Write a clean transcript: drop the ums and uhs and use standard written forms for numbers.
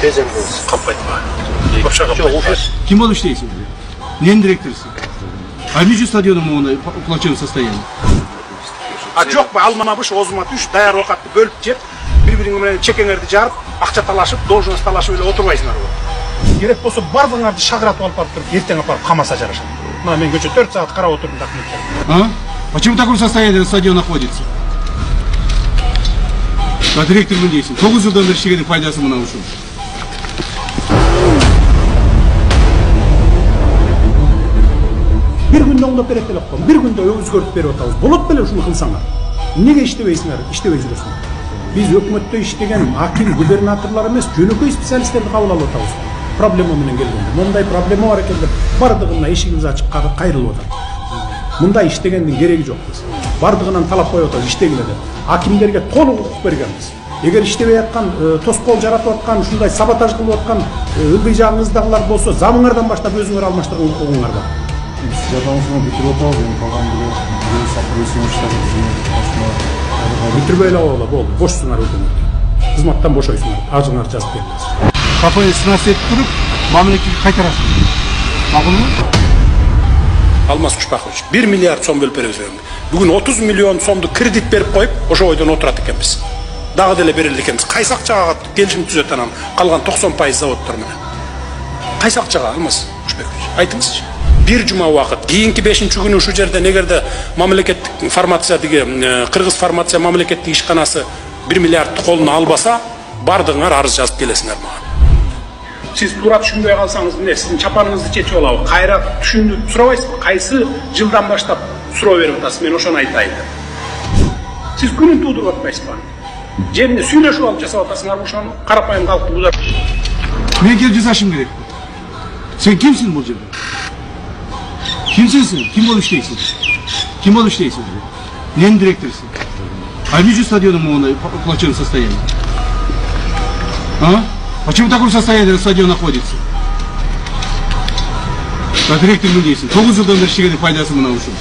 Безем болсын. Қаппайтма. Вообще қаппайтма. Кем болып іштейсің? Ненің директорысың? А не стадионы мына плачевном состоянии? А жоқ па, алманабыш озмат үш даяр уақытты бөліп жеп, бір-біріңмен чекеңерді жарып, ақша талашып, должность талашып өле отырбайсыңар ғой. Керек болса бардыңарды шағыратып алып барып тұрып, ертең апарып қамаса жарашады. Мына мен көше 4 сағат қарап отырдым документтер. Почему в таком состоянии стадион находится? А директор мын дейсің? 9 жылдан бері шегенің пайдасы мынау үшін. Bir günde oңдоп берет элек кой. Bir günde өзгөртүп берип атабыз. Болот беле ушуну кылсаңар. Неге иштебейсиңер? Иштебей жүрөсүңөр. Биз өкмөттө иштеген аким, губернаторлор эмес, жөнөкөй специалисттерди кабыл алып атабыз. Проблема менен келгенде. Мындай проблема бар экен деп бардыгына эшигибиз ачып кайрылып атат. Мындай иштегендин кереги жок биз. Бардыгынан талап коюп атабыз иштегиле деп. Акимдерге толук укук бергенбиз. Эгер иштебей аткан, тоскоол жаратып аткан, ушундай саботаж кылып аткан ылдый жагыңыздагылар болсо, замыңардан баштап өзүңөр алмаштырган укугуңар бар. Бүтүрбөй эле койгула, болду. Бошсуңар өкмөт. Кызматтан бошойсуңар, ажыңар жазып бериңиз. Кафени сынас этип туруп, мамлекетке кайтарасың. Макулбу? Алмаз Кушпакович, 1 миллиард сом бөлүп беребиз. Бүгүн 30 миллион сомду кредит берип коюп, ошо ойдон отурат экенбиз. Дагы деле берели экенбиз. Кайсы акчага келишим түзөт анан калган 90% заводдор менен. Кайсы акчага, Алмаз Кушпакович? Айтыңызчы. Bir cuma vakit, keyinki 5-ci günü şu жерден эгерде мамлекеттик формация деге Кыргыз формация мамлекеттик ишканасы 1 миллиардты колуна албаса, бардыгыңар арыз жазып келесиңер мага. Сиз туура түшүнбөй калсаңыз, эмне сиздин чапаныңызды чечип алабы? Кайра түшүнүп сурабайсызбы? Кайсы жылдан баштап суроо берип атасыз? Мен ошону айтайын. Сиз күнүн туудуруп атпайсызбы? Же эмне сүйлөшүп алып жасап атасыңарбы ошону? Карапайым калкты бузап. Мен келип жасашым керек. Сен кимсиң бул жерде? Kimsin? Kim oluş değilsin? Kim oluş değilsin? Neyin direktörüsün? Альбиджи стадионом в плачевном состоянии. Почему в таком состоянии стадион находится? А директор мын дейсің? 9 жылдан бері шегенің пайдасы мынау үшін.